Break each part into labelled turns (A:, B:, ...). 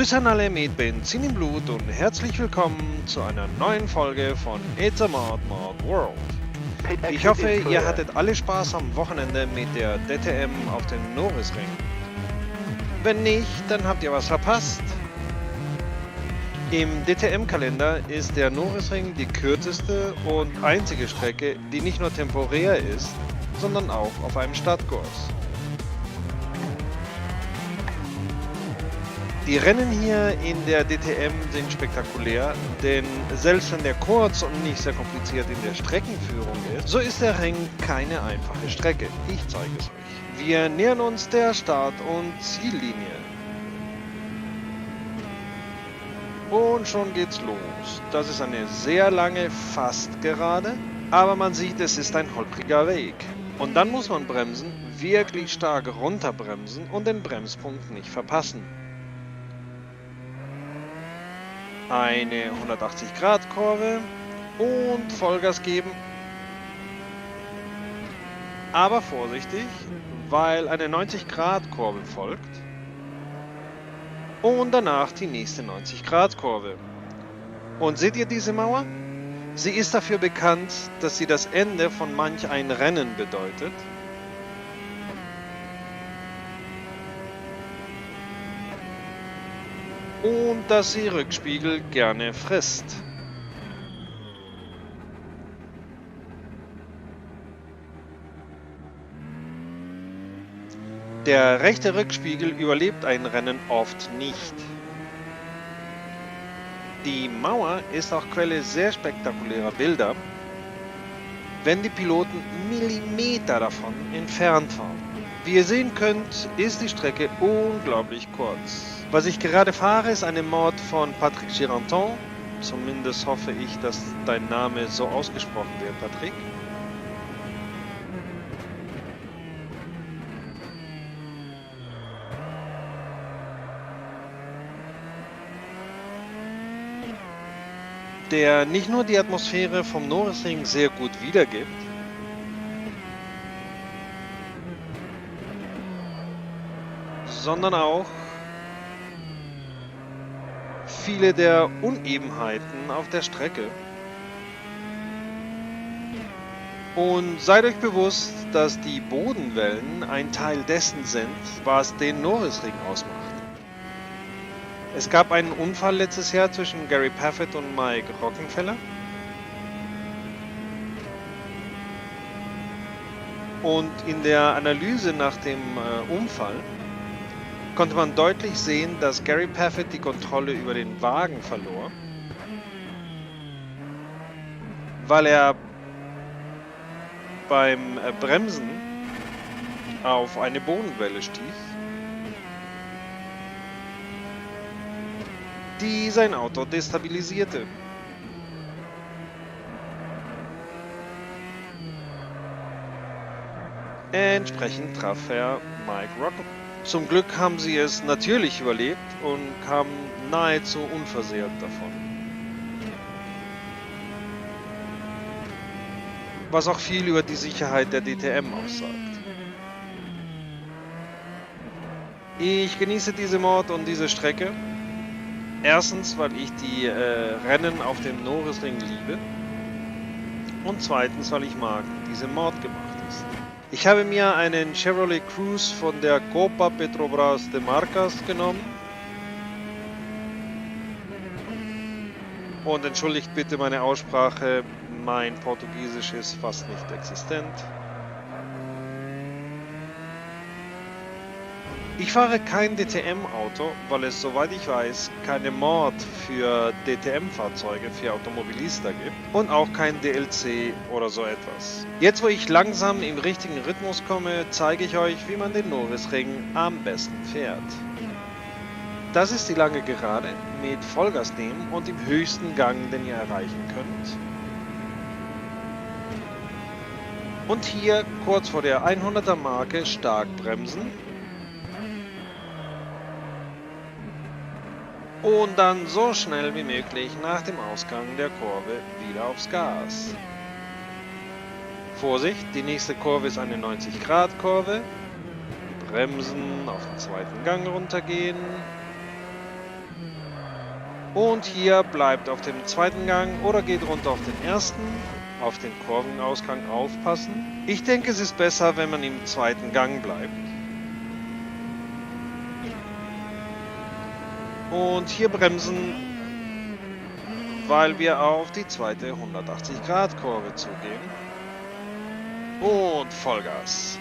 A: Grüße an alle mit Benzin im Blut und herzlich willkommen zu einer neuen Folge von It's a Mod World. Ich hoffe, ihr hattet alle Spaß am Wochenende mit der DTM auf dem Norrisring. Wenn nicht, dann habt ihr was verpasst. Im DTM-Kalender ist der Norrisring die kürzeste und einzige Strecke, die nicht nur temporär ist, sondern auch auf einem Startkurs. Die Rennen hier in der DTM sind spektakulär, denn selbst wenn der kurz und nicht sehr kompliziert in der Streckenführung ist, so ist der Ring keine einfache Strecke. Ich zeige es euch. Wir nähern uns der Start- und Ziellinie. Und schon geht's los. Das ist eine sehr lange, fast gerade, aber man sieht, es ist ein holpriger Weg. Und dann muss man bremsen, wirklich stark runterbremsen und den Bremspunkt nicht verpassen. Eine 180-Grad-Kurve und Vollgas geben. Aber vorsichtig, weil eine 90-Grad-Kurve folgt. Und danach die nächste 90-Grad-Kurve. Und seht ihr diese Mauer? Sie ist dafür bekannt, dass sie das Ende von manch ein Rennen bedeutet. Und dass sie Rückspiegel gerne frisst. Der rechte Rückspiegel überlebt ein Rennen oft nicht. Die Mauer ist auch Quelle sehr spektakulärer Bilder, wenn die Piloten Millimeter davon entfernt waren. Wie ihr sehen könnt, ist die Strecke unglaublich kurz. Was ich gerade fahre, ist eine Mod von Patrick Giranton. Zumindest hoffe ich, dass dein Name so ausgesprochen wird, Patrick. Der nicht nur die Atmosphäre vom Norrisring sehr gut wiedergibt, sondern auch viele der Unebenheiten auf der Strecke. Und seid euch bewusst, dass die Bodenwellen ein Teil dessen sind, was den Norrisring ausmacht. Es gab einen Unfall letztes Jahr zwischen Gary Paffett und Mike Rockenfeller. Und in der Analyse nach dem Unfall konnte man deutlich sehen, dass Gary Paffett die Kontrolle über den Wagen verlor, weil er beim Bremsen auf eine Bodenwelle stieß, die sein Auto destabilisierte. Entsprechend traf er Mike Rockenfeller. Zum Glück haben sie es natürlich überlebt und kamen nahezu unversehrt davon. Was auch viel über die Sicherheit der DTM aussagt. Ich genieße diese Mod und diese Strecke. Erstens, weil ich die Rennen auf dem Norrisring liebe. Und zweitens, weil ich mag, wie diese Mod gemacht ist. Ich habe mir einen Chevrolet Cruze von der Copa Petrobras de Marcas genommen. Und entschuldigt bitte meine Aussprache, mein Portugiesisch ist fast nicht existent. Ich fahre kein DTM-Auto, weil es, soweit ich weiß, keine Mod für DTM-Fahrzeuge für Automobilista gibt und auch kein DLC oder so etwas. Jetzt, wo ich langsam im richtigen Rhythmus komme, zeige ich euch, wie man den Norrisring am besten fährt. Das ist die lange Gerade mit Vollgas nehmen und im höchsten Gang, den ihr erreichen könnt. Und hier kurz vor der 100er Marke stark bremsen. Und dann so schnell wie möglich nach dem Ausgang der Kurve wieder aufs Gas. Vorsicht, die nächste Kurve ist eine 90-Grad-Kurve. Bremsen, auf den zweiten Gang runtergehen. Und hier bleibt auf dem zweiten Gang oder geht runter auf den ersten. Auf den Kurvenausgang aufpassen. Ich denke, es ist besser, wenn man im zweiten Gang bleibt. Und hier bremsen, weil wir auf die zweite 180-Grad-Kurve zugehen. Und Vollgas.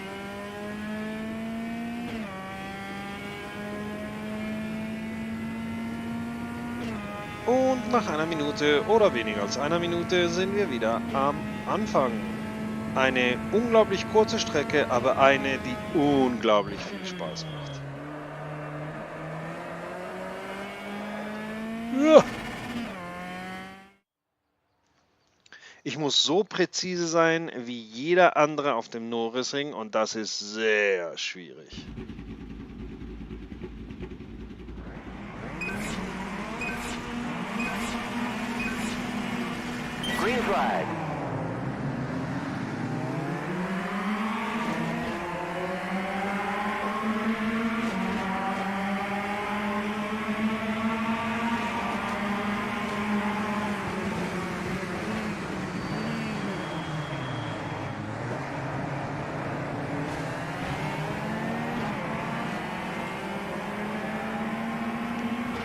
A: Und nach einer Minute oder weniger als einer Minute sind wir wieder am Anfang. Eine unglaublich kurze Strecke, aber eine, die unglaublich viel Spaß macht. Ja. Ich muss so präzise sein wie jeder andere auf dem Norrisring und das ist sehr schwierig.
B: Green flag.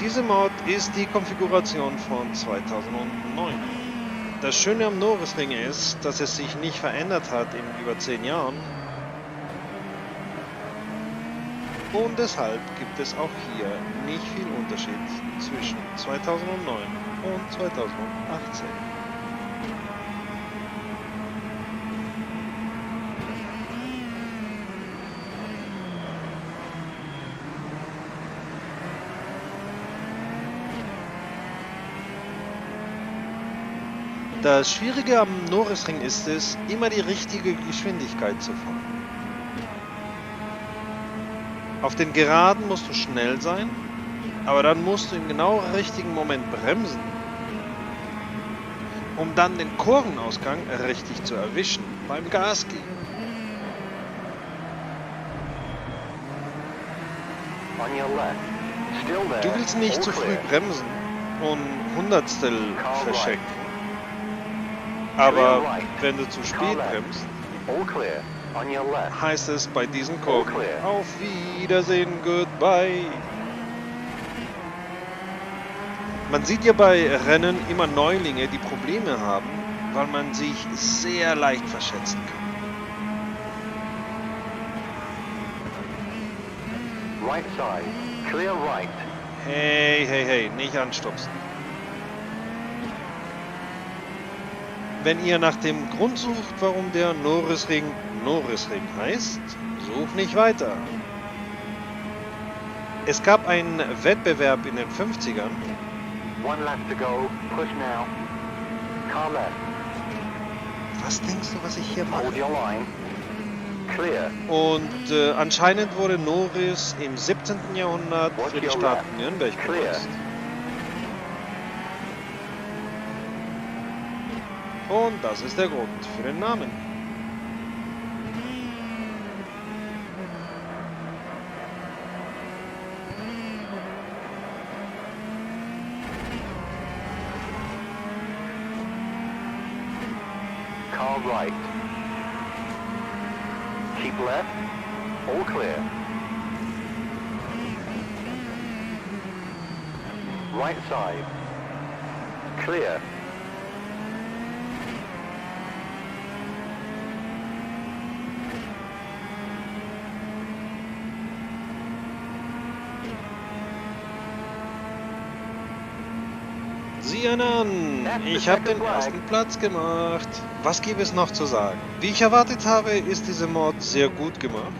A: Diese Mod ist die Konfiguration von 2009. Das Schöne am Norrisring ist, dass es sich nicht verändert hat in über 10 Jahren. Und deshalb gibt es auch hier nicht viel Unterschied zwischen 2009 und 2018. Das Schwierige am Norrisring ist es, immer die richtige Geschwindigkeit zu fahren. Auf den Geraden musst du schnell sein, aber dann musst du im genau richtigen Moment bremsen, um dann den Kurvenausgang richtig zu erwischen beim Gas geben. Du willst nicht zu früh bremsen und Hundertstel verschenken. Aber wenn du zu spät bremst, heißt es bei diesen Kurven auf Wiedersehen, goodbye. Man sieht ja bei Rennen immer Neulinge, die Probleme haben, weil man sich sehr leicht verschätzen kann.
B: Right side. Clear right.
A: Hey, hey, hey, nicht anstupsen. Wenn ihr nach dem Grund sucht, warum der Norrisring Norrisring heißt, sucht nicht weiter. Es gab einen Wettbewerb in den 50ern.
B: One lap to go. Push now. Car left.
A: Was denkst du, was ich hier mache?
B: Hold your line. Clear.
A: Und anscheinend wurde Norris im 17. Jahrhundert für die Stadt Nürnberg benutzt. Und das ist der Grund für den Namen.
B: Car right. Keep left. All clear. Right side. Clear.
A: Sieh an, ich habe den ersten Platz gemacht. Was gibt es noch zu sagen? Wie ich erwartet habe, ist diese Mod sehr gut gemacht.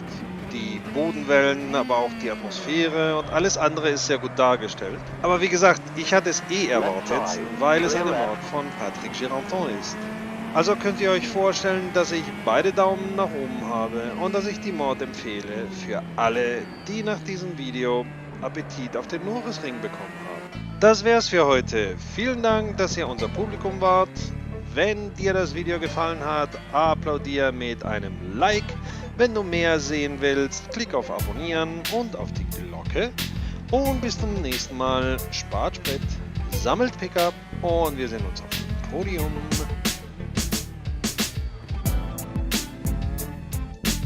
A: Die Bodenwellen, aber auch die Atmosphäre und alles andere ist sehr gut dargestellt. Aber wie gesagt, ich hatte es erwartet, weil es eine Mod von Patrick Giranton ist. Also könnt ihr euch vorstellen, dass ich beide Daumen nach oben habe und dass ich die Mod empfehle für alle, die nach diesem Video Appetit auf den Norrisring bekommen haben. Das wär's für heute. Vielen Dank, dass ihr unser Publikum wart. Wenn dir das Video gefallen hat, applaudier mit einem Like. Wenn du mehr sehen willst, klick auf Abonnieren und auf die Glocke. Und bis zum nächsten Mal. Spart Sprit. sammelt Pickup und wir sehen uns auf dem Podium.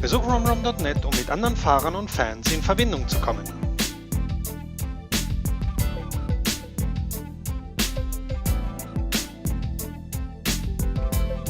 A: Besuch romrom.net, um mit anderen Fahrern und Fans in Verbindung zu kommen.